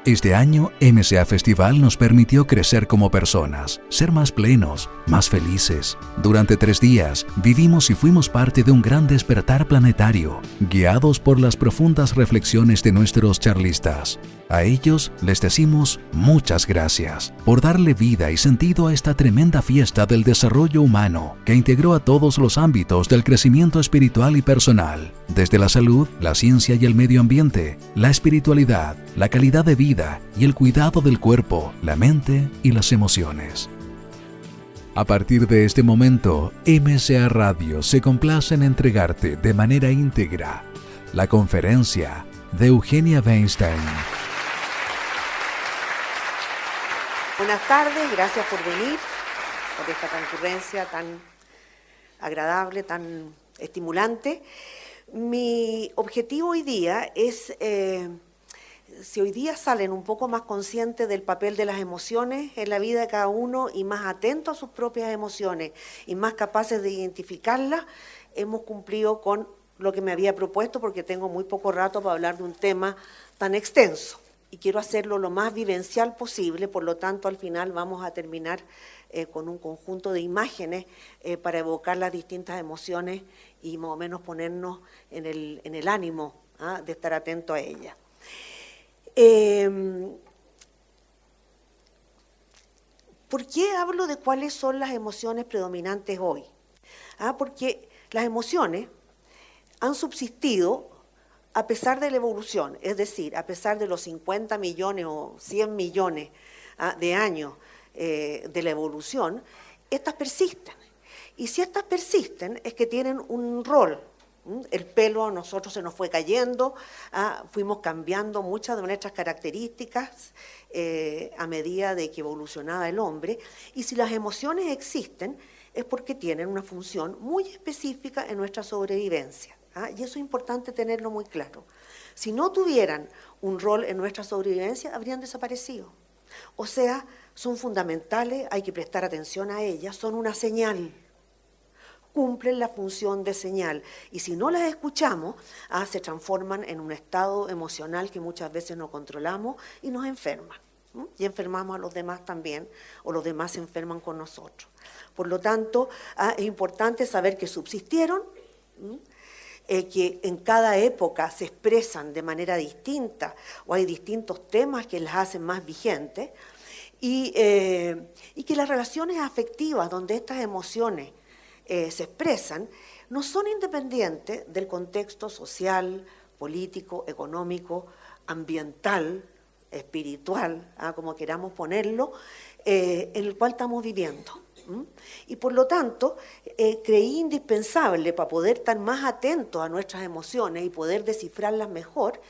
Este año, MCA Festival nos permitió crecer como personas, ser más plenos, más felices. Durante 3 días, vivimos y fuimos parte de un gran despertar planetario, guiados por las profundas reflexiones de nuestros charlistas. A ellos les decimos muchas gracias por darle vida y sentido a esta tremenda fiesta del desarrollo humano que integró a todos los ámbitos del crecimiento espiritual y personal, desde la salud, la ciencia y el medio ambiente, la espiritualidad, la calidad de vida y el cuidado del cuerpo, la mente y las emociones. A partir de este momento, MCA Radio se complace en entregarte de manera íntegra la conferencia de Eugenia Weinstein. Buenas tardes, gracias por venir, por esta concurrencia tan agradable, tan estimulante. Mi objetivo hoy día es, si hoy día salen un poco más conscientes del papel de las emociones en la vida de cada uno y más atentos a sus propias emociones y más capaces de identificarlas, hemos cumplido con lo que me había propuesto porque tengo muy poco rato para hablar de un tema tan extenso. Y quiero hacerlo lo más vivencial posible, por lo tanto al final vamos a terminar con un conjunto de imágenes para evocar las distintas emociones y más o menos ponernos en el ánimo de estar atento a ellas. ¿Por qué hablo de cuáles son las emociones predominantes hoy? Porque las emociones han subsistido a pesar de la evolución, es decir, a pesar de los 50 millones o 100 millones de años de la evolución, estas persisten. Y si estas persisten es que tienen un rol. El pelo a nosotros se nos fue cayendo, fuimos cambiando muchas de nuestras características a medida de que evolucionaba el hombre. Y si las emociones existen es porque tienen una función muy específica en nuestra sobrevivencia. Y eso es importante tenerlo muy claro. Si no tuvieran un rol en nuestra sobrevivencia, habrían desaparecido. O sea, son fundamentales, hay que prestar atención a ellas, son una señal. Cumplen la función de señal. Y si no las escuchamos, se transforman en un estado emocional que muchas veces no controlamos y nos enferman. Y enfermamos a los demás también, o los demás se enferman con nosotros. Por lo tanto, es importante saber que subsistieron, que en cada época se expresan de manera distinta o hay distintos temas que las hacen más vigentes y que las relaciones afectivas donde estas emociones se expresan no son independientes del contexto social, político, económico, ambiental, espiritual, como queramos ponerlo, en el cual estamos viviendo. Y por lo tanto, creí indispensable para poder estar más atentos a nuestras emociones y poder descifrarlas mejor,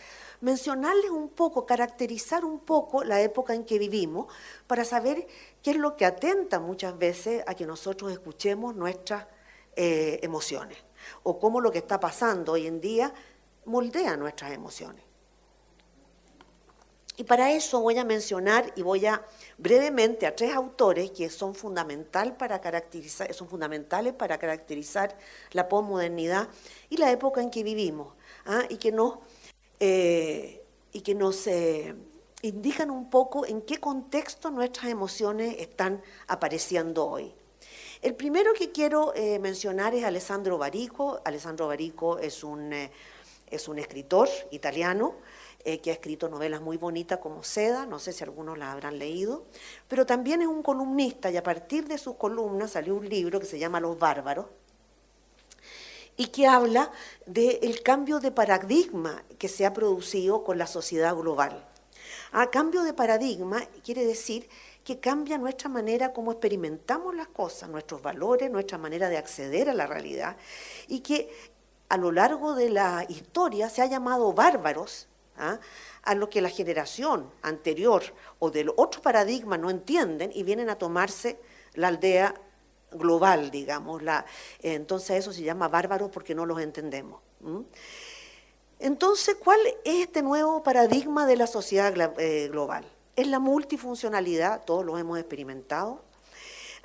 mencionarles un poco, caracterizar un poco la época en que vivimos para saber qué es lo que atenta muchas veces a que nosotros escuchemos nuestras emociones o cómo lo que está pasando hoy en día moldea nuestras emociones. Y para eso voy a mencionar y voy a brevemente a 3 autores que son fundamentales para caracterizar la posmodernidad y la época en que vivimos, y que nos indican un poco en qué contexto nuestras emociones están apareciendo hoy. El primero que quiero mencionar es Alessandro Barico. Alessandro Barico es un escritor italiano que ha escrito novelas muy bonitas como Seda, no sé si algunos las habrán leído, pero también es un columnista y a partir de sus columnas salió un libro que se llama Los Bárbaros y que habla del cambio de paradigma que se ha producido con la sociedad global. Cambio de paradigma quiere decir que cambia nuestra manera como experimentamos las cosas, nuestros valores, nuestra manera de acceder a la realidad y que a lo largo de la historia se ha llamado bárbaros a lo que la generación anterior o del otro paradigma no entienden y vienen a tomarse la aldea global, digamos. Entonces eso se llama bárbaros porque no los entendemos. Entonces, ¿cuál es este nuevo paradigma de la sociedad global? Es la multifuncionalidad, todos lo hemos experimentado.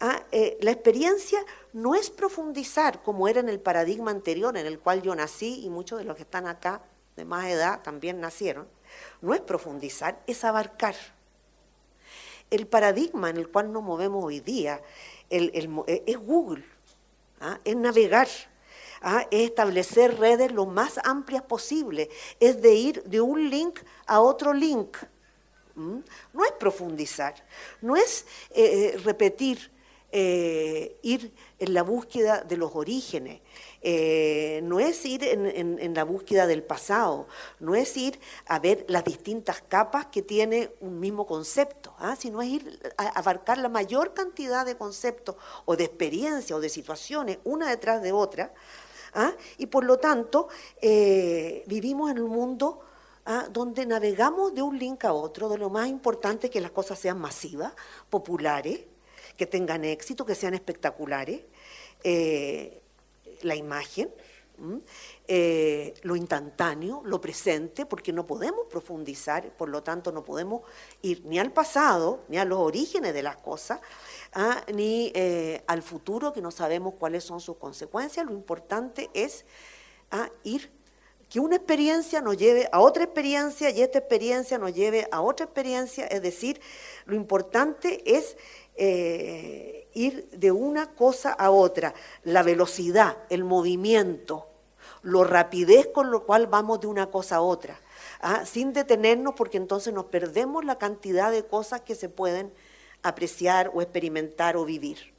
La experiencia no es profundizar como era en el paradigma anterior en el cual yo nací y muchos de los que están acá de más edad también nacieron, no es profundizar, es abarcar. El paradigma en el cual nos movemos hoy día es Google, es navegar, es establecer redes lo más amplias posible, es de ir de un link a otro link. No es profundizar, no es repetir, ir en la búsqueda de los orígenes, no es ir en la búsqueda del pasado, no es ir a ver las distintas capas que tiene un mismo concepto, sino es ir a abarcar la mayor cantidad de conceptos o de experiencias o de situaciones una detrás de otra, y por lo tanto vivimos en un mundo donde navegamos de un link a otro, de lo más importante es que las cosas sean masivas, populares, que tengan éxito, que sean espectaculares, la imagen, lo instantáneo, lo presente, porque no podemos profundizar, por lo tanto no podemos ir ni al pasado, ni a los orígenes de las cosas, ni al futuro, que no sabemos cuáles son sus consecuencias. Lo importante es que una experiencia nos lleve a otra experiencia y esta experiencia nos lleve a otra experiencia, es decir, lo importante es ir de una cosa a otra, la velocidad, el movimiento, la rapidez con lo cual vamos de una cosa a otra, sin detenernos, porque entonces nos perdemos la cantidad de cosas que se pueden apreciar o experimentar o vivir.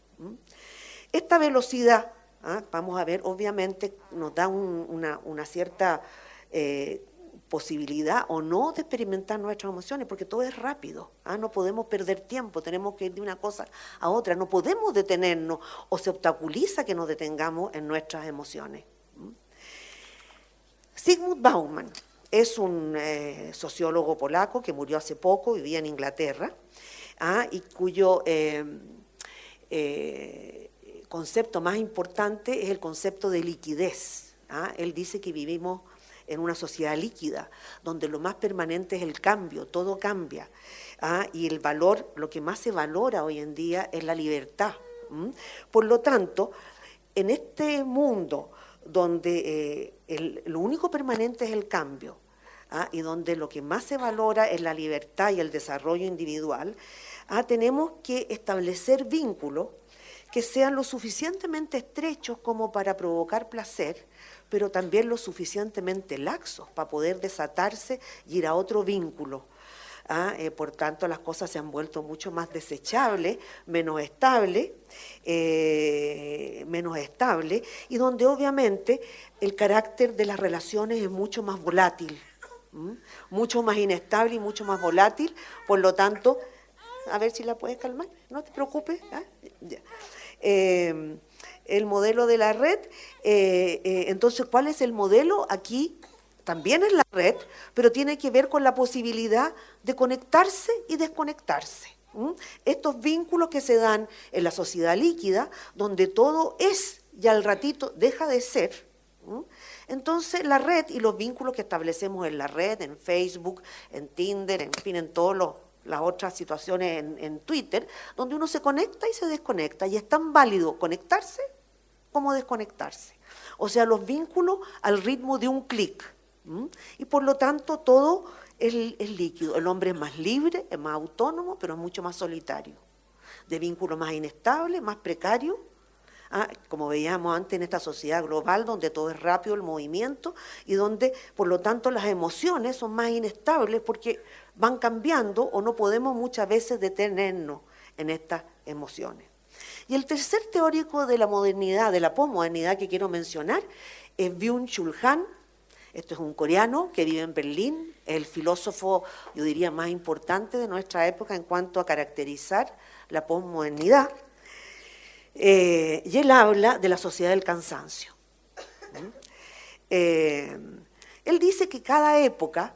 Esta velocidad, vamos a ver, obviamente nos da una cierta posibilidad o no de experimentar nuestras emociones, porque todo es rápido, no podemos perder tiempo, tenemos que ir de una cosa a otra, no podemos detenernos o se obstaculiza que nos detengamos en nuestras emociones. Zygmunt Bauman es un sociólogo polaco que murió hace poco, vivía en Inglaterra, y cuyo concepto más importante es el concepto de liquidez. Él dice que vivimos en una sociedad líquida, donde lo más permanente es el cambio, todo cambia, y el valor, lo que más se valora hoy en día es la libertad. Por lo tanto, en este mundo donde lo único permanente es el cambio, y donde lo que más se valora es la libertad y el desarrollo individual, tenemos que establecer vínculos que sean lo suficientemente estrechos como para provocar placer, pero también lo suficientemente laxos para poder desatarse y ir a otro vínculo. Por tanto, las cosas se han vuelto mucho más desechables, menos estables, y donde obviamente el carácter de las relaciones es mucho más volátil, mucho más inestable y mucho más volátil. Por lo tanto, a ver si la puedes calmar, no te preocupes. Ya. El modelo de la red, entonces, ¿cuál es el modelo? Aquí también es la red, pero tiene que ver con la posibilidad de conectarse y desconectarse. Estos vínculos que se dan en la sociedad líquida, donde todo es y al ratito deja de ser. Entonces la red y los vínculos que establecemos en la red, en Facebook, en Tinder, en fin, en todas las otras situaciones en Twitter, donde uno se conecta y se desconecta, y es tan válido conectarse como desconectarse. O sea, los vínculos al ritmo de un clic. Y por lo tanto todo es líquido. El hombre es más libre, es más autónomo, pero es mucho más solitario. De vínculo más inestable, más precario. Como veíamos antes en esta sociedad global donde todo es rápido, el movimiento, y donde por lo tanto las emociones son más inestables porque van cambiando o no podemos muchas veces detenernos en estas emociones. Y el tercer teórico de la modernidad, de la posmodernidad que quiero mencionar, es Byung-Chul Han. Esto es un coreano que vive en Berlín, es el filósofo, yo diría, más importante de nuestra época en cuanto a caracterizar la posmodernidad. Y él habla de la sociedad del cansancio. Él dice que cada época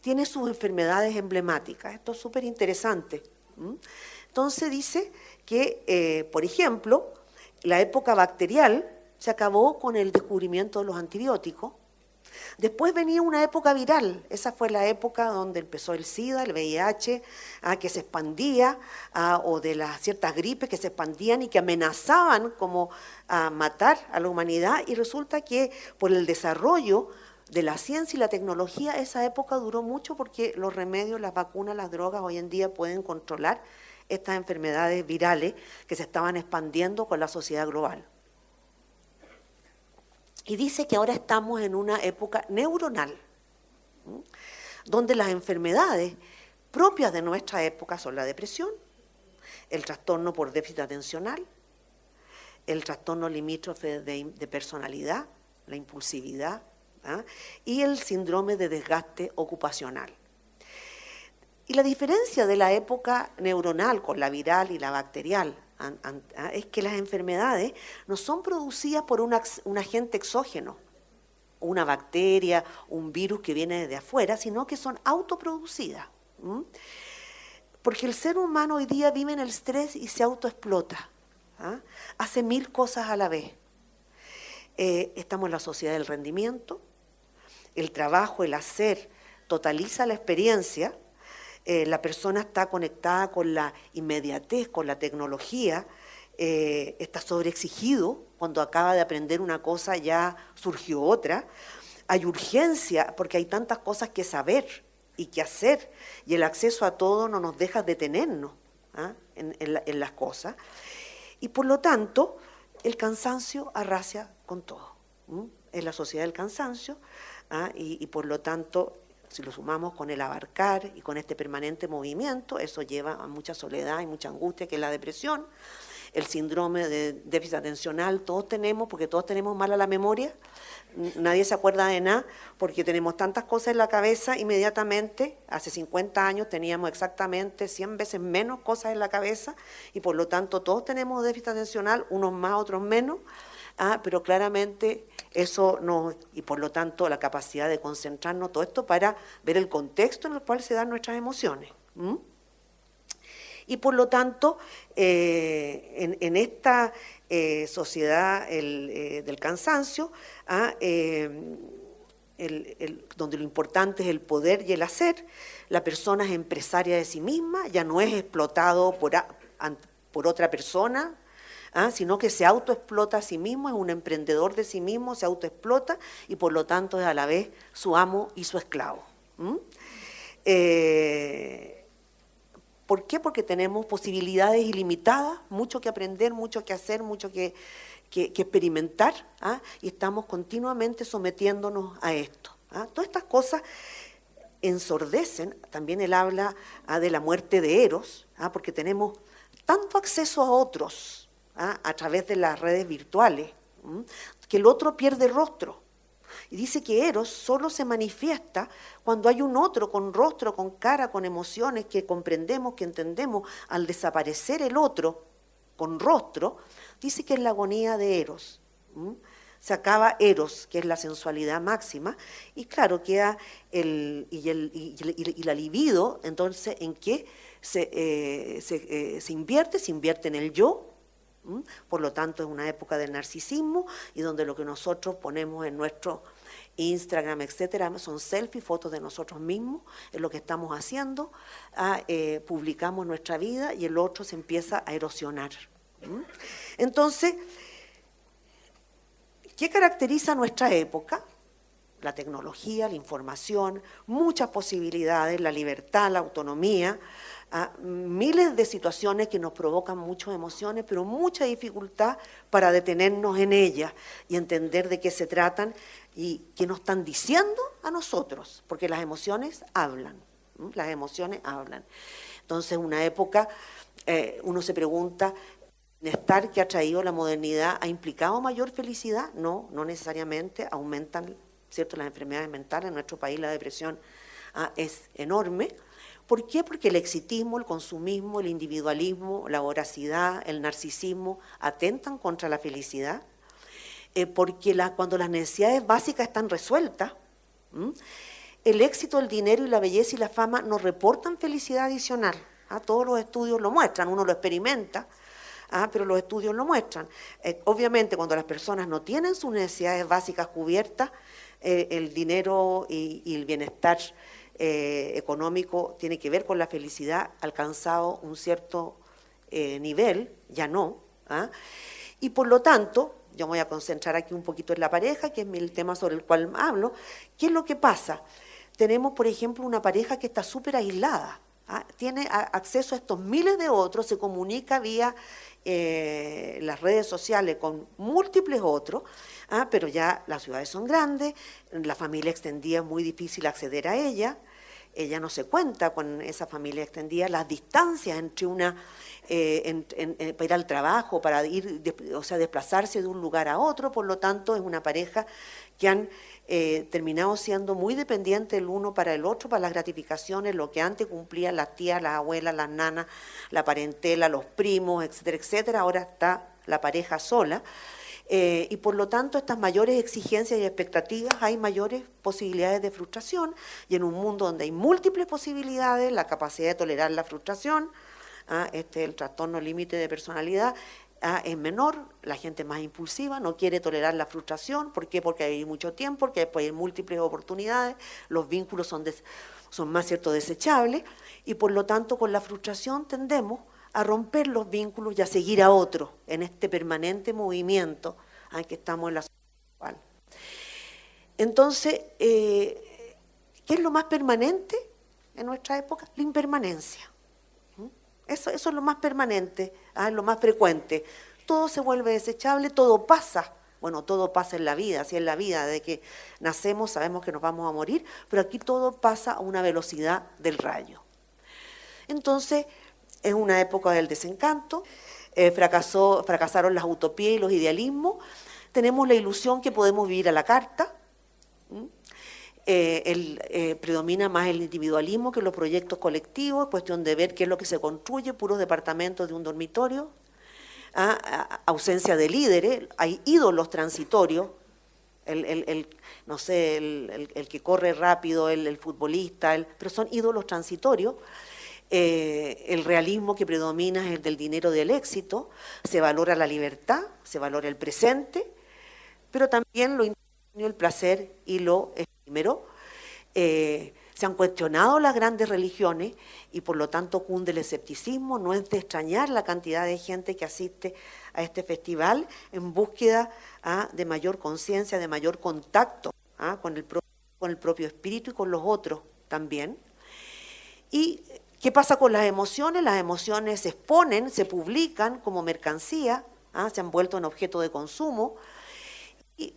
tiene sus enfermedades emblemáticas. Esto es súper interesante. Entonces dice que, por ejemplo, la época bacterial se acabó con el descubrimiento de los antibióticos. Después venía una época viral, esa fue la época donde empezó el SIDA, el VIH, que se expandía, o de las ciertas gripes que se expandían y que amenazaban como a matar a la humanidad, y resulta que por el desarrollo de la ciencia y la tecnología, esa época duró mucho porque los remedios, las vacunas, las drogas hoy en día pueden controlar estas enfermedades virales que se estaban expandiendo con la sociedad global. Y dice que ahora estamos en una época neuronal, donde las enfermedades propias de nuestra época son la depresión, el trastorno por déficit atencional, el trastorno limítrofe de personalidad, la impulsividad, y el síndrome de desgaste ocupacional. Y la diferencia de la época neuronal con la viral y la bacterial es que las enfermedades no son producidas por un agente exógeno, una bacteria, un virus que viene desde afuera, sino que son autoproducidas. Porque el ser humano hoy día vive en el estrés y se autoexplota. Hace 1000 cosas a la vez. Estamos en la sociedad del rendimiento, el trabajo, el hacer, totaliza la experiencia, la persona está conectada con la inmediatez, con la tecnología, está sobreexigido, cuando acaba de aprender una cosa ya surgió otra, hay urgencia porque hay tantas cosas que saber y que hacer, y el acceso a todo no nos deja detenernos en las cosas, y por lo tanto el cansancio arrasia con todo. Es la sociedad del cansancio, y por lo tanto, si lo sumamos con el abarcar y con este permanente movimiento, eso lleva a mucha soledad y mucha angustia, que es la depresión, el síndrome de déficit atencional, todos tenemos, porque todos tenemos mala la memoria, nadie se acuerda de nada, porque tenemos tantas cosas en la cabeza inmediatamente. Hace 50 años teníamos exactamente 100 veces menos cosas en la cabeza, y por lo tanto todos tenemos déficit atencional, unos más, otros menos, pero claramente eso no, y por lo tanto la capacidad de concentrarnos, todo esto para ver el contexto en el cual se dan nuestras emociones. Y por lo tanto, en esta sociedad del cansancio, donde lo importante es el poder y el hacer, la persona es empresaria de sí misma, ya no es explotado por otra persona, sino que se autoexplota a sí mismo, es un emprendedor de sí mismo, se autoexplota y por lo tanto es a la vez su amo y su esclavo. ¿Por qué? Porque tenemos posibilidades ilimitadas, mucho que aprender, mucho que hacer, mucho que experimentar, y estamos continuamente sometiéndonos a esto. Todas estas cosas ensordecen. También él habla de la muerte de Eros, porque tenemos tanto acceso a otros, a través de las redes virtuales, que el otro pierde rostro. Y dice que Eros solo se manifiesta cuando hay un otro con rostro, con cara, con emociones que comprendemos, que entendemos. Al desaparecer el otro con rostro, dice que es la agonía de Eros. Se acaba Eros, que es la sensualidad máxima, y claro, queda la libido, entonces, ¿en qué se invierte en el yo? Por lo tanto, es una época del narcisismo y donde lo que nosotros ponemos en nuestro Instagram, etcétera, son selfies, fotos de nosotros mismos, es lo que estamos haciendo, publicamos nuestra vida y el otro se empieza a erosionar. Entonces, ¿qué caracteriza nuestra época? La tecnología, la información, muchas posibilidades, la libertad, la autonomía, miles de situaciones que nos provocan muchas emociones, pero mucha dificultad para detenernos en ellas y entender de qué se tratan y qué nos están diciendo a nosotros, porque las emociones hablan, las emociones hablan. Entonces, una época, uno se pregunta, ¿el bienestar que ha traído la modernidad ha implicado mayor felicidad? No, no necesariamente, aumentan, ¿cierto?, las enfermedades mentales. En nuestro país la depresión es enorme. ¿Por qué? Porque el exitismo, el consumismo, el individualismo, la voracidad, el narcisismo atentan contra la felicidad, porque cuando las necesidades básicas están resueltas, el éxito, el dinero y la belleza y la fama nos reportan felicidad adicional. Todos los estudios lo muestran, uno lo experimenta, pero los estudios lo muestran. Obviamente, cuando las personas no tienen sus necesidades básicas cubiertas, el dinero y el bienestar económico tiene que ver con la felicidad, alcanzado un cierto nivel, ya no. Y por lo tanto, yo me voy a concentrar aquí un poquito en la pareja, que es el tema sobre el cual hablo. ¿Qué es lo que pasa? Tenemos, por ejemplo, una pareja que está súper aislada, tiene acceso a estos miles de otros, se comunica vía las redes sociales con múltiples otros, pero ya las ciudades son grandes, la familia extendida es muy difícil acceder a ella no se cuenta con esa familia extendida, las distancias entre para ir al trabajo, para ir, o sea, desplazarse de un lugar a otro, por lo tanto es una pareja que han terminado siendo muy dependientes el uno para el otro, para las gratificaciones, lo que antes cumplían las tías, las abuelas, las nanas, la parentela, los primos, etcétera, etcétera, ahora está la pareja sola. Y por lo tanto estas mayores exigencias y expectativas, hay mayores posibilidades de frustración, y en un mundo donde hay múltiples posibilidades, la capacidad de tolerar la frustración, el trastorno límite de personalidad es menor, la gente es más impulsiva, no quiere tolerar la frustración. ¿Por qué? Porque hay mucho tiempo, porque después hay múltiples oportunidades, los vínculos son más desechables, y por lo tanto con la frustración tendemos a romper los vínculos y a seguir a otro en este permanente movimiento que estamos en la sociedad actual. Entonces, ¿qué es lo más permanente en nuestra época? La impermanencia. Eso es lo más permanente, lo más frecuente. Todo se vuelve desechable, todo pasa. Bueno, todo pasa en la vida, si en la vida, desde que nacemos sabemos que nos vamos a morir, pero aquí todo pasa a una velocidad del rayo. Entonces, es una época del desencanto, fracasaron las utopías y los idealismos, tenemos la ilusión que podemos vivir a la carta, predomina más el individualismo que los proyectos colectivos, cuestión de ver qué es lo que se construye, puros departamentos de un dormitorio, ausencia de líderes, hay ídolos transitorios, no sé, el que corre rápido, el futbolista, pero son ídolos transitorios. El realismo que predomina es el del dinero del éxito, se valora la libertad, se valora el presente, pero también lo instantáneo, el placer y lo efímero. Se han cuestionado las grandes religiones y por lo tanto cunde el escepticismo. No es de extrañar la cantidad de gente que asiste a este festival en búsqueda de mayor conciencia, de mayor contacto con el propio espíritu y con los otros también. Y ¿qué pasa con las emociones? Las emociones se exponen, se publican como mercancía, se han vuelto en objeto de consumo, y,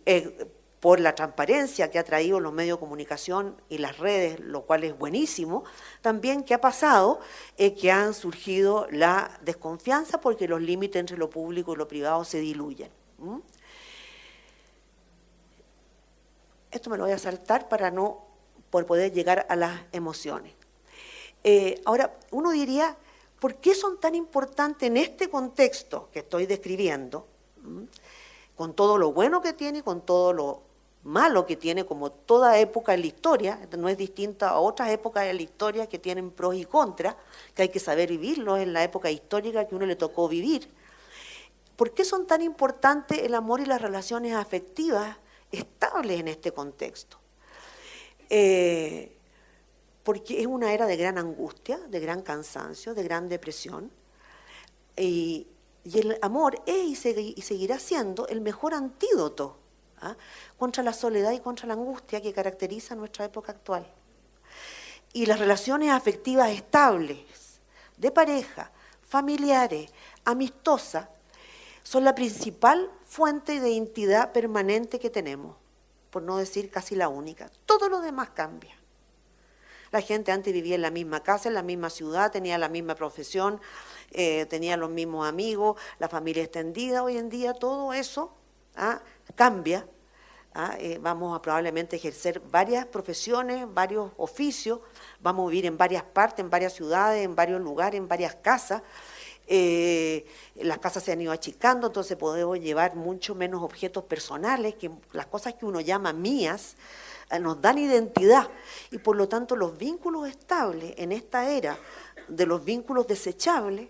por la transparencia que ha traído los medios de comunicación y las redes, lo cual es buenísimo. También, ¿qué ha pasado? Que han surgido la desconfianza porque los límites entre lo público y lo privado se diluyen. Esto me lo voy a saltar para poder llegar a las emociones. Ahora, uno diría, ¿por qué son tan importantes en este contexto que estoy describiendo, con todo lo bueno que tiene y con todo lo malo que tiene, como toda época en la historia? No es distinta a otras épocas de la historia que tienen pros y contras, que hay que saber vivirlos en la época histórica que uno le tocó vivir. ¿Por qué son tan importantes el amor y las relaciones afectivas estables en este contexto? Porque es una era de gran angustia, de gran cansancio, de gran depresión, y el amor es y seguirá siendo el mejor antídoto contra la soledad y contra la angustia que caracteriza nuestra época actual. Y las relaciones afectivas estables, de pareja, familiares, amistosas, son la principal fuente de identidad permanente que tenemos, por no decir casi la única. Todo lo demás cambia. La gente antes vivía en la misma casa, en la misma ciudad, tenía la misma profesión, tenía los mismos amigos, la familia extendida. Hoy en día todo eso cambia. Vamos a probablemente ejercer varias profesiones, varios oficios, vamos a vivir en varias partes, en varias ciudades, en varios lugares, en varias casas. Las casas se han ido achicando, entonces podemos llevar mucho menos objetos personales, que las cosas que uno llama mías, nos dan identidad, y por lo tanto los vínculos estables en esta era de los vínculos desechables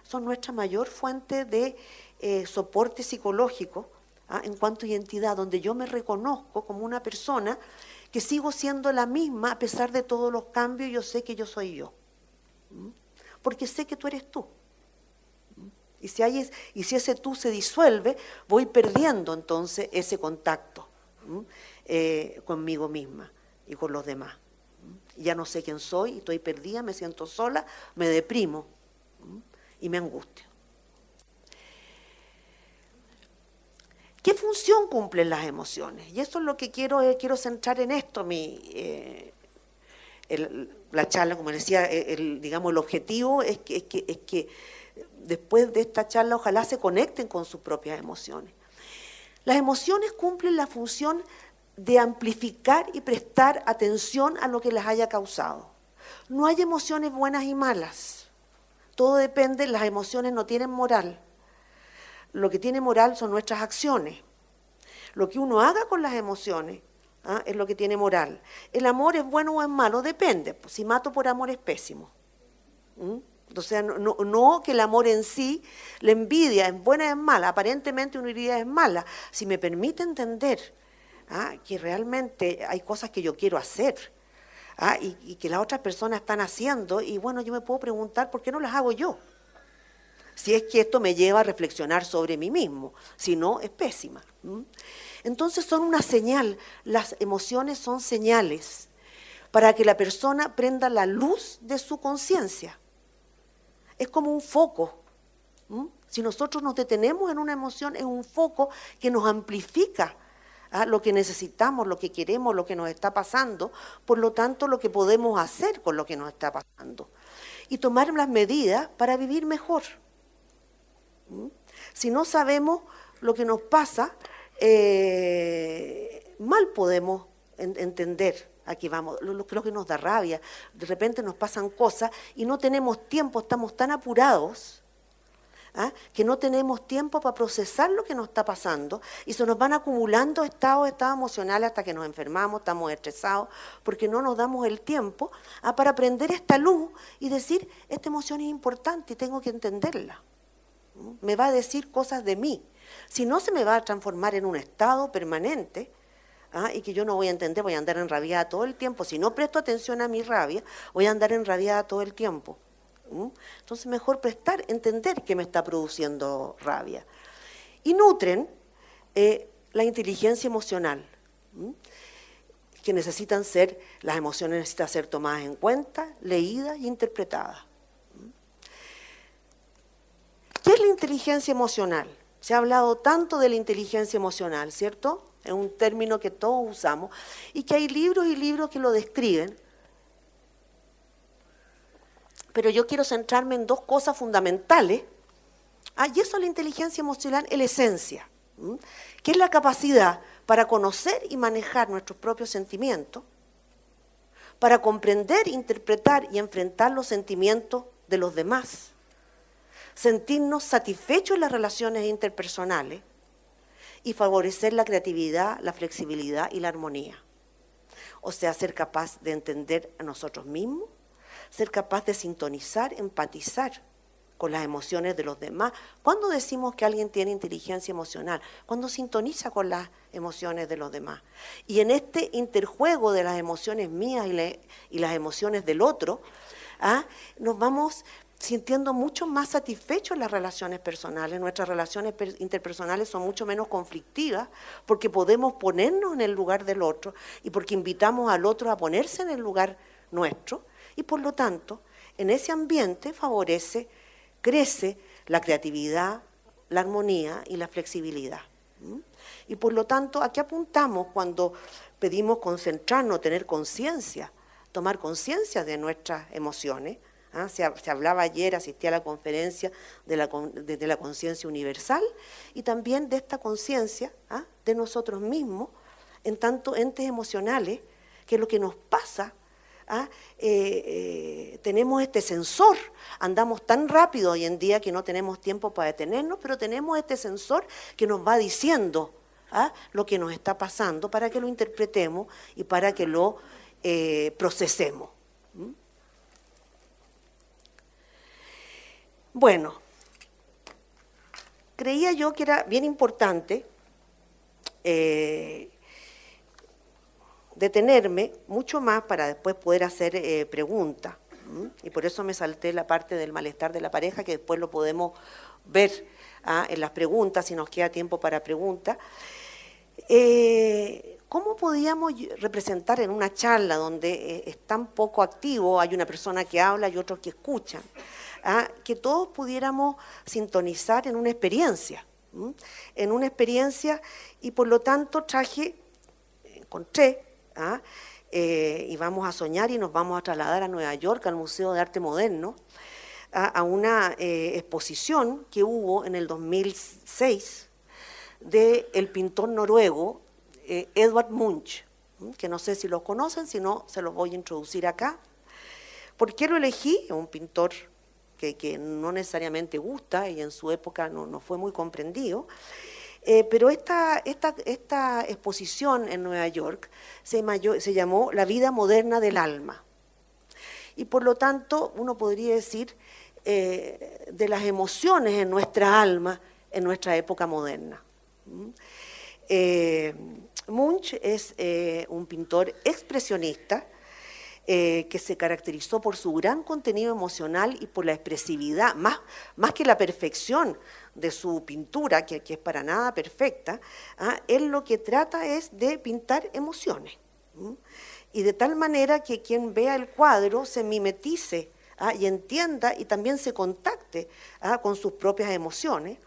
son nuestra mayor fuente de soporte psicológico en cuanto a identidad, donde yo me reconozco como una persona que sigo siendo la misma a pesar de todos los cambios. Yo sé que yo soy yo, porque sé que tú eres tú. Y si ese tú se disuelve, voy perdiendo entonces ese contacto conmigo misma y con los demás. Ya no sé quién soy, estoy perdida, me siento sola, me deprimo y me angustio. ¿Qué función cumplen las emociones? Y eso es lo que quiero centrar en esto, la charla, como decía, digamos, el objetivo es que después de esta charla ojalá se conecten con sus propias emociones. Las emociones cumplen la función de amplificar y prestar atención a lo que les haya causado. No hay emociones buenas y malas. Todo depende, las emociones no tienen moral. Lo que tiene moral son nuestras acciones. Lo que uno haga con las emociones es lo que tiene moral. ¿El amor es bueno o es malo? Depende. Pues, si mato por amor es pésimo. O sea, no que el amor en sí, la envidia es buena o es mala. Aparentemente una herida es mala. Si me permite entender que realmente hay cosas que yo quiero hacer y que las otras personas están haciendo, y bueno, yo me puedo preguntar por qué no las hago yo. Si es que esto me lleva a reflexionar sobre mí mismo, si no, es pésima. Entonces son una señal, las emociones son señales para que la persona prenda la luz de su conciencia. Es como un foco. Si nosotros nos detenemos en una emoción, es un foco que nos amplifica lo que necesitamos, lo que queremos, lo que nos está pasando, por lo tanto lo que podemos hacer con lo que nos está pasando. Y tomar las medidas para vivir mejor. Si no sabemos lo que nos pasa, mal podemos entender. Aquí vamos, lo que nos da rabia, de repente nos pasan cosas y no tenemos tiempo, estamos tan apurados que no tenemos tiempo para procesar lo que nos está pasando y se nos van acumulando estados emocionales hasta que nos enfermamos, estamos estresados, porque no nos damos el tiempo para prender esta luz y decir, esta emoción es importante y tengo que entenderla. Me va a decir cosas de mí. Si no, se me va a transformar en un estado permanente y que yo no voy a entender, voy a andar enrabiada todo el tiempo. Si no presto atención a mi rabia, voy a andar enrabiada todo el tiempo. Entonces mejor entender que me está produciendo rabia. Y nutren la inteligencia emocional, que las emociones necesitan ser tomadas en cuenta, leídas y interpretadas. ¿Qué es la inteligencia emocional? Se ha hablado tanto de la inteligencia emocional, ¿cierto? Es un término que todos usamos y que hay libros y libros que lo describen. Pero yo quiero centrarme en dos cosas fundamentales. Y eso es la inteligencia emocional, es la esencia, que es la capacidad para conocer y manejar nuestros propios sentimientos, para comprender, interpretar y enfrentar los sentimientos de los demás, sentirnos satisfechos en las relaciones interpersonales y favorecer la creatividad, la flexibilidad y la armonía. O sea, ser capaz de entender a nosotros mismos, ser capaz de sintonizar, empatizar con las emociones de los demás. ¿Cuándo decimos que alguien tiene inteligencia emocional? Cuando sintoniza con las emociones de los demás. Y en este interjuego de las emociones mías y las emociones del otro, nos vamos sintiendo mucho más satisfechos en las relaciones personales. Nuestras relaciones interpersonales son mucho menos conflictivas porque podemos ponernos en el lugar del otro y porque invitamos al otro a ponerse en el lugar nuestro y por lo tanto en ese ambiente crece la creatividad, la armonía y la flexibilidad. Y por lo tanto, ¿a qué apuntamos cuando pedimos concentrarnos, tener conciencia, tomar conciencia de nuestras emociones? Se hablaba ayer, asistí a la conferencia de la conciencia universal y también de esta conciencia de nosotros mismos, en tanto entes emocionales, que es lo que nos pasa. Tenemos este sensor, andamos tan rápido hoy en día que no tenemos tiempo para detenernos, pero tenemos este sensor que nos va diciendo lo que nos está pasando para que lo interpretemos y para que lo procesemos. Bueno, creía yo que era bien importante detenerme mucho más para después poder hacer preguntas. Y por eso me salté la parte del malestar de la pareja, que después lo podemos ver en las preguntas, si nos queda tiempo para preguntas. ¿Cómo podíamos representar en una charla donde es tan poco activo, hay una persona que habla y otros que escuchan, que todos pudiéramos sintonizar en una experiencia? Y por lo tanto encontré, y vamos a soñar y nos vamos a trasladar a Nueva York, al Museo de Arte Moderno, a una exposición que hubo en el 2006 del pintor noruego Edvard Munch, que no sé si lo conocen, si no se los voy a introducir acá. ¿Por qué lo elegí? Es un pintor que no necesariamente gusta y en su época no fue muy comprendido, pero esta exposición en Nueva York se llamó La vida moderna del alma, y por lo tanto uno podría decir de las emociones en nuestra alma en nuestra época moderna. Munch es un pintor expresionista que se caracterizó por su gran contenido emocional y por la expresividad, más que la perfección de su pintura, que es para nada perfecta. Él lo que trata es de pintar emociones, y de tal manera que quien vea el cuadro se mimetice y entienda y también se contacte con sus propias emociones.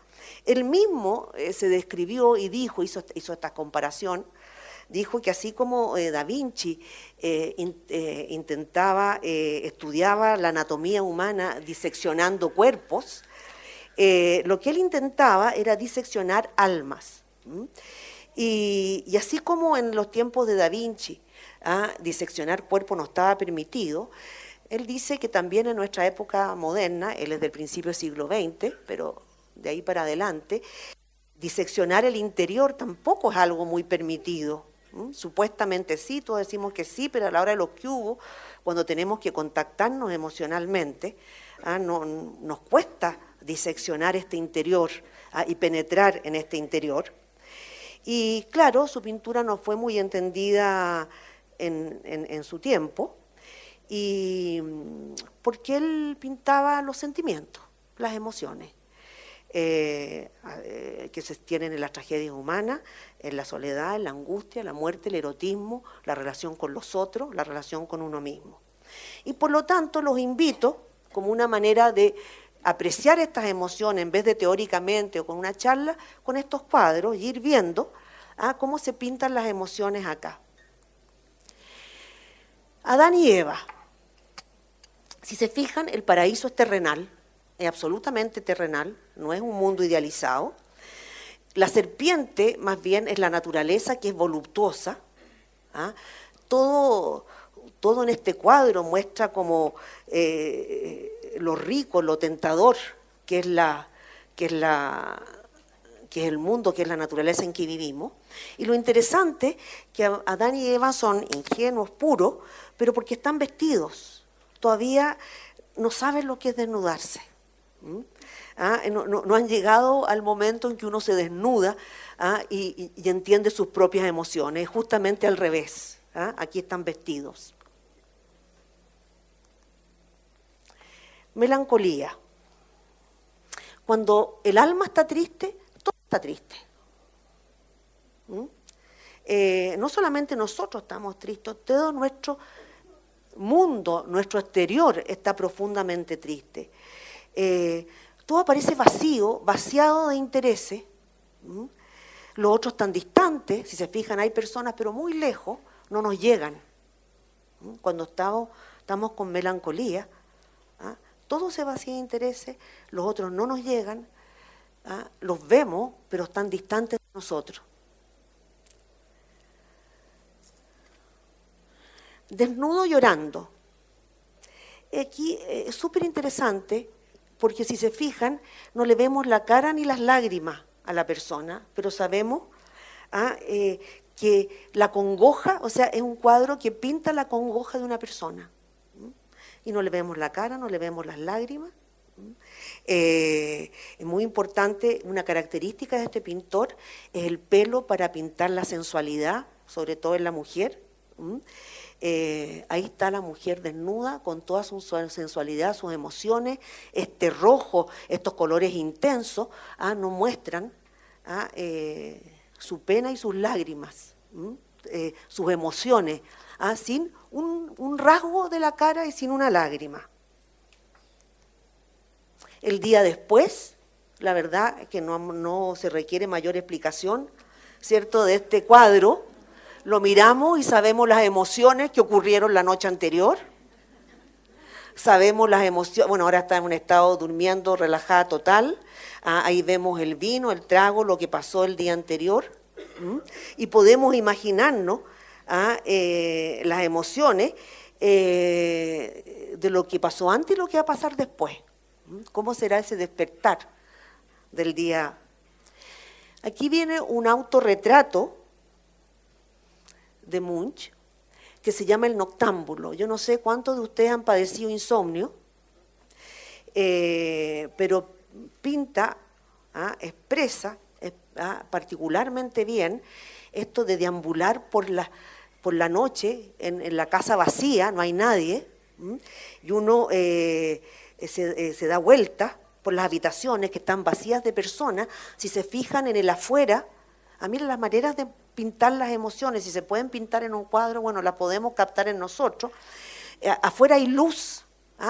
Él mismo se describió y dijo, hizo esta comparación, dijo que así como Da Vinci estudiaba la anatomía humana diseccionando cuerpos, lo que él intentaba era diseccionar almas. Y así como en los tiempos de Da Vinci diseccionar cuerpos no estaba permitido, él dice que también en nuestra época moderna, él es del principio del siglo XX, pero de ahí para adelante, diseccionar el interior tampoco es algo muy permitido. Supuestamente sí, todos decimos que sí, pero a la hora de los que hubo, cuando tenemos que contactarnos emocionalmente, nos cuesta diseccionar este interior y penetrar en este interior. Y claro, su pintura no fue muy entendida en su tiempo, y porque él pintaba los sentimientos, las emociones, que se tienen en las tragedias humanas, en la soledad, en la angustia, la muerte, el erotismo, la relación con los otros, la relación con uno mismo. Y por lo tanto los invito, como una manera de apreciar estas emociones en vez de teóricamente o con una charla, con estos cuadros y ir viendo cómo se pintan las emociones acá. Adán y Eva. Si se fijan, el paraíso es terrenal, es absolutamente terrenal, no es un mundo idealizado. La serpiente, más bien, es la naturaleza, que es voluptuosa. Todo en este cuadro muestra como lo rico, lo tentador, que es el mundo, que es la naturaleza en que vivimos. Y lo interesante, que Adán y Eva son ingenuos, puros, pero porque están vestidos. Todavía no saben lo que es desnudarse. No han llegado al momento en que uno se desnuda y entiende sus propias emociones, justamente al revés. Aquí están vestidos. Melancolía. Cuando el alma está triste, todo está triste. No solamente nosotros estamos tristes, todo nuestro mundo, nuestro exterior está profundamente triste. Todo parece vacío, vaciado de intereses. Los otros están distantes, si se fijan hay personas pero muy lejos, no nos llegan. Cuando estamos con melancolía, todo se vacía de intereses, los otros no nos llegan, los vemos pero están distantes de nosotros. Desnudo llorando. Aquí es súper interesante porque si se fijan no le vemos la cara ni las lágrimas a la persona, pero sabemos que la congoja, o sea, es un cuadro que pinta la congoja de una persona. Y no le vemos la cara, no le vemos las lágrimas. Es muy importante, una característica de este pintor es el pelo para pintar la sensualidad, sobre todo en la mujer. Ahí está la mujer desnuda con toda su sensualidad, sus emociones. Este rojo, estos colores intensos, nos muestran su pena y sus lágrimas, sus emociones, sin un rasgo de la cara y sin una lágrima. El día después, la verdad que no se requiere mayor explicación, ¿cierto?, de este cuadro. Lo miramos y sabemos las emociones que ocurrieron la noche anterior. Sabemos las emociones, bueno, ahora está en un estado durmiendo, relajada total. Ahí vemos el vino, el trago, lo que pasó el día anterior. Y podemos imaginarnos las emociones de lo que pasó antes y lo que va a pasar después. ¿Cómo será ese despertar del día? Aquí viene un autorretrato de Munch, que se llama El Noctámbulo. Yo no sé cuántos de ustedes han padecido insomnio, pero pinta, expresa particularmente bien esto de deambular por la noche en la casa vacía, no hay nadie, y uno se da vuelta por las habitaciones que están vacías de personas. Si se fijan en el afuera, miren las maneras de pintar las emociones, si se pueden pintar en un cuadro, bueno, las podemos captar en nosotros. Afuera hay luz,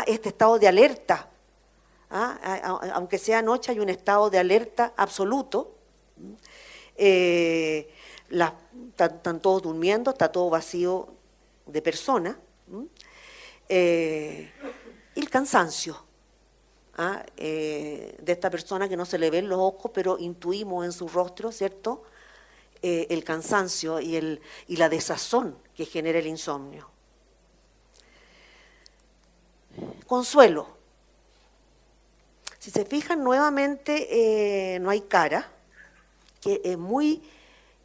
este estado de alerta, aunque sea noche hay un estado de alerta absoluto. Están todos durmiendo, está todo vacío de personas. Y el cansancio de esta persona que no se le ven los ojos, pero intuimos en su rostro, ¿cierto?, el cansancio y la desazón que genera el insomnio. Consuelo. Si se fijan nuevamente, no hay cara, que es muy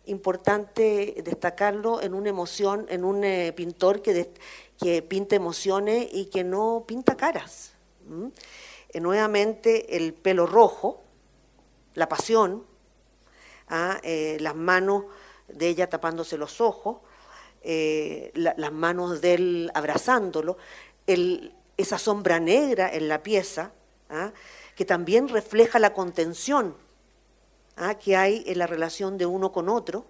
importante destacarlo en una emoción, en un pintor que pinta emociones y que no pinta caras. Nuevamente el pelo rojo, la pasión, las manos de ella tapándose los ojos, las manos de él abrazándolo, esa sombra negra en la pieza, que también refleja la contención que hay en la relación de uno con otro.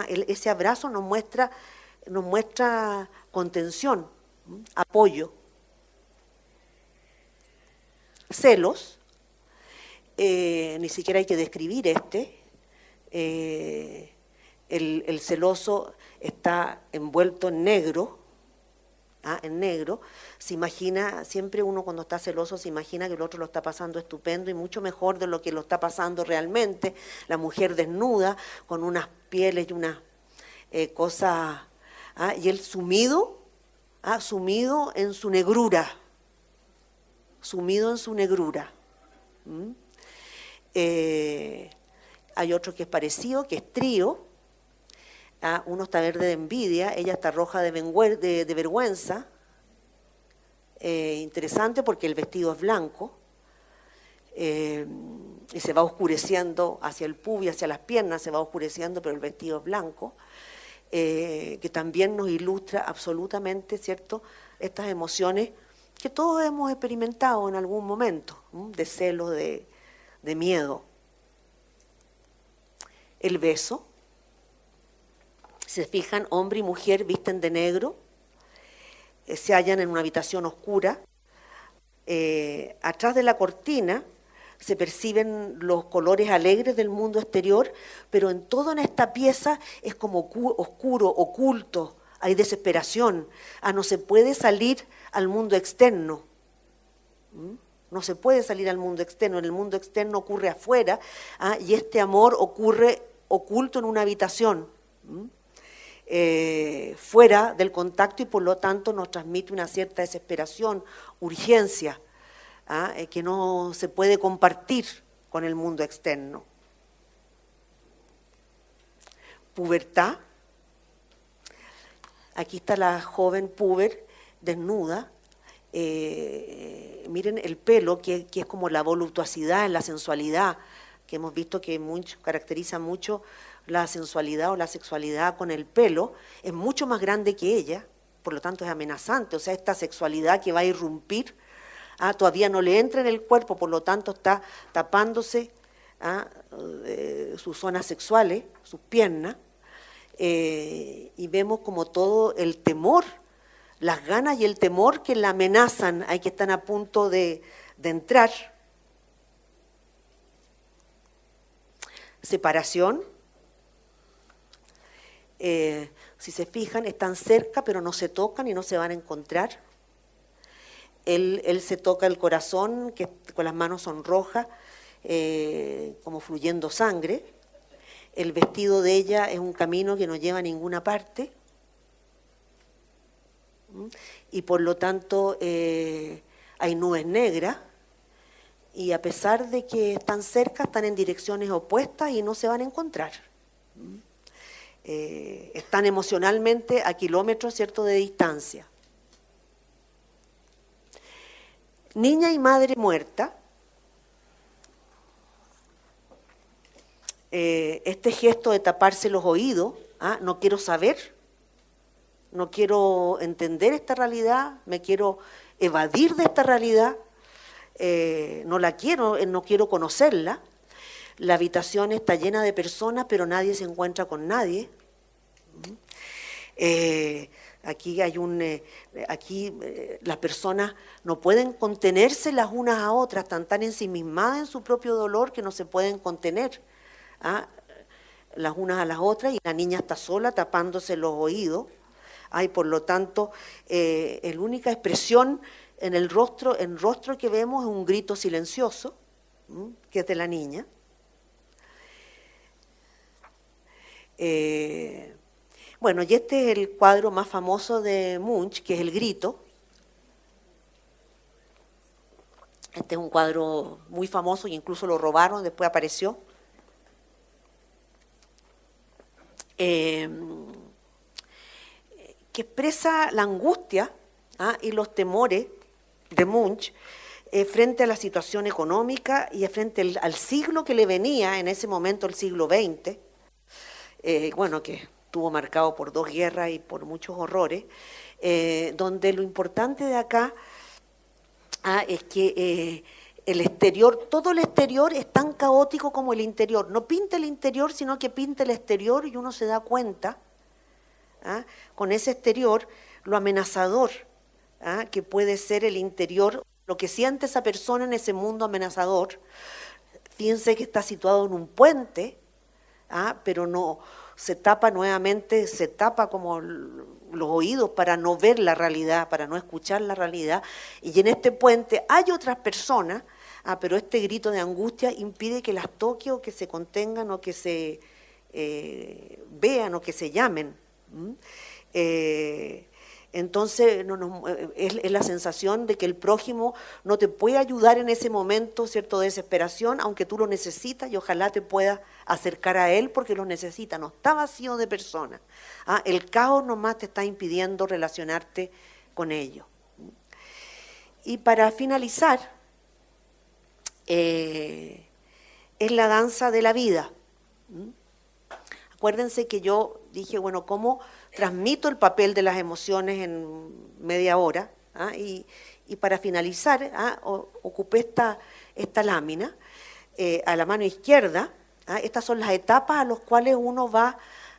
Ese abrazo nos muestra contención, apoyo. Celos. Ni siquiera hay que describir el celoso está envuelto en negro, se imagina, siempre uno cuando está celoso se imagina que el otro lo está pasando estupendo y mucho mejor de lo que lo está pasando realmente. La mujer desnuda, con unas pieles y unas cosas, y él sumido en su negrura, Hay otro que es parecido, que es trío. Uno está verde de envidia, ella está roja de vergüenza. Interesante porque el vestido es blanco y se va oscureciendo hacia el pubis y hacia las piernas, se va oscureciendo, pero el vestido es blanco, que también nos ilustra absolutamente, ¿cierto?, estas emociones que todos hemos experimentado en algún momento, de celo, de miedo. El beso. Se fijan, hombre y mujer visten de negro, se hallan en una habitación oscura. Atrás de la cortina se perciben los colores alegres del mundo exterior, pero en esta pieza es como oscuro, oculto, hay desesperación. No se puede salir al mundo externo. No se puede salir al mundo externo, en el mundo externo ocurre afuera, y este amor ocurre oculto en una habitación, fuera del contacto, y por lo tanto nos transmite una cierta desesperación, urgencia, que no se puede compartir con el mundo externo. Pubertad. Aquí está la joven puber desnuda. Miren el pelo, que es como la voluptuosidad, la sensualidad que hemos visto que caracteriza mucho la sensualidad o la sexualidad con el pelo, es mucho más grande que ella, por lo tanto es amenazante. O sea, esta sexualidad que va a irrumpir, todavía no le entra en el cuerpo, por lo tanto está tapándose sus zonas sexuales, sus piernas, y vemos como todo el temor, las ganas y el temor que la amenazan, hay que están a punto de entrar. Separación. Si se fijan, están cerca, pero no se tocan y no se van a encontrar. Él se toca el corazón, que con las manos son rojas, como fluyendo sangre. El vestido de ella es un camino que no lleva a ninguna parte. Y por lo tanto hay nubes negras. Y a pesar de que están cerca, están en direcciones opuestas y no se van a encontrar. Están emocionalmente a kilómetros, ¿cierto?, de distancia. Niña y madre muerta. Este gesto de taparse los oídos, no quiero saber, no quiero entender esta realidad, me quiero evadir de esta realidad, no la quiero, no quiero conocerla. La habitación está llena de personas, pero nadie se encuentra con nadie. Aquí las personas no pueden contenerse las unas a otras, están tan ensimismadas en su propio dolor que no se pueden contener las unas a las otras, y la niña está sola tapándose los oídos. Y por lo tanto, la única expresión en el rostro que vemos es un grito silencioso, que es de la niña. Bueno, y este es el cuadro más famoso de Munch, que es El grito. Este es un cuadro muy famoso, e incluso lo robaron, después apareció. Que expresa la angustia y los temores de Munch frente a la situación económica y frente al siglo que le venía, en ese momento el siglo XX, bueno, que estuvo marcado por 2 guerras y por muchos horrores, donde lo importante de acá es que el exterior, todo el exterior es tan caótico como el interior. No pinta el interior, sino que pinta el exterior, y uno se da cuenta, con ese exterior, lo amenazador que puede ser el interior, lo que siente esa persona en ese mundo amenazador. Fíjense que está situado en un puente, pero no se tapa nuevamente, se tapa como los oídos para no ver la realidad, para no escuchar la realidad. Y en este puente hay otras personas, pero este grito de angustia impide que las toque o que se contengan o que se vean o que se llamen. Entonces es la sensación de que el prójimo no te puede ayudar en ese momento, ¿cierto?, de desesperación, aunque tú lo necesitas, y ojalá te puedas acercar a él porque lo necesita. No está vacío de personas. El caos nomás te está impidiendo relacionarte con ellos. Y para finalizar, es la danza de la vida. Acuérdense que yo dije, bueno, ¿cómo transmito el papel de las emociones en media hora? Y para finalizar, ocupé esta lámina a la mano izquierda. Estas son las etapas a las cuales uno va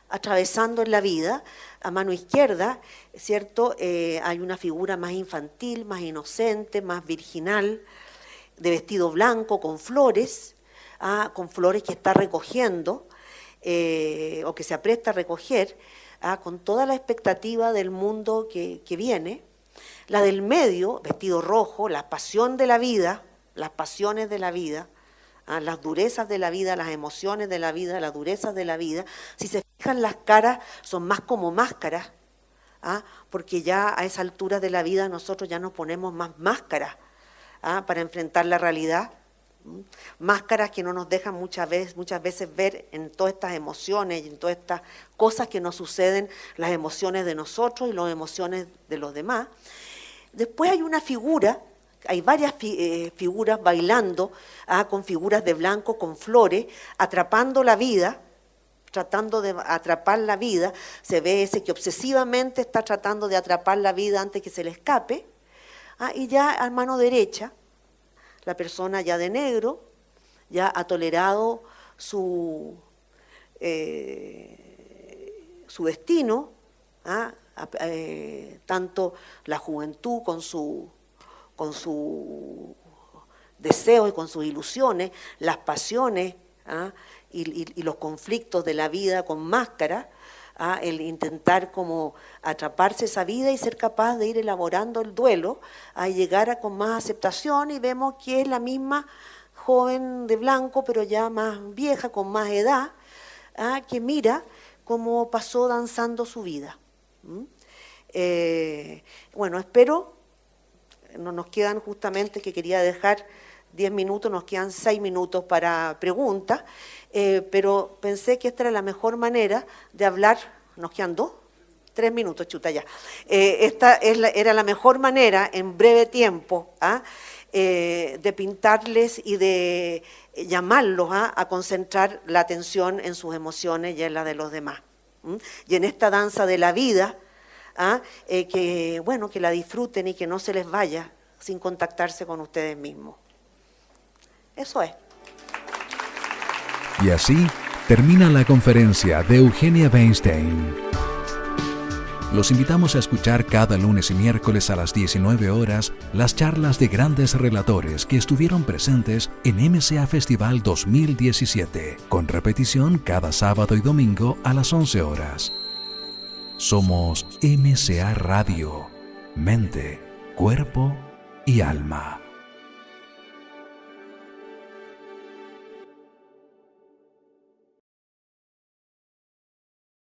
atravesando en la vida. A mano izquierda, ¿cierto? Hay una figura más infantil, más inocente, más virginal, de vestido blanco, con flores que está recogiendo, o que se apresta a recoger, con toda la expectativa del mundo que viene. La del medio, vestido rojo, la pasión de la vida, las pasiones de la vida, las durezas de la vida, las emociones de la vida, las durezas de la vida. Si se fijan, las caras son más como máscaras, porque ya a esa altura de la vida nosotros ya nos ponemos más máscaras para enfrentar la realidad. Máscaras que no nos dejan muchas veces ver en todas estas emociones y en todas estas cosas que nos suceden, las emociones de nosotros y las emociones de los demás. Después hay una figura hay varias figuras bailando, con figuras de blanco, con flores, atrapando la vida, tratando de atrapar la vida. Se ve ese que obsesivamente está tratando de atrapar la vida antes que se le escape. Y ya a mano derecha, la persona ya de negro, ya ha tolerado su destino, tanto la juventud con su deseo y con sus ilusiones, las pasiones y los conflictos de la vida con máscara, el intentar como atraparse esa vida y ser capaz de ir elaborando el duelo, a llegar con más aceptación, y vemos que es la misma joven de blanco, pero ya más vieja, con más edad, que mira cómo pasó danzando su vida. Bueno, espero, no nos quedan justamente, que quería dejar 10 minutos, nos quedan 6 minutos para preguntas, pero pensé que esta era la mejor manera de hablar. ¿Nos quedan 2? 3 minutos, chuta ya. Esta era la mejor manera, en breve tiempo, de pintarles y de llamarlos a concentrar la atención en sus emociones y en la de los demás. Y en esta danza de la vida, que la disfruten y que no se les vaya sin contactarse con ustedes mismos. Eso es. Y así termina la conferencia de Eugenia Weinstein. Los invitamos a escuchar cada lunes y miércoles a las 19 horas las charlas de grandes relatores que estuvieron presentes en MCA Festival 2017, con repetición cada sábado y domingo a las 11 horas. Somos MCA Radio, mente, cuerpo y alma.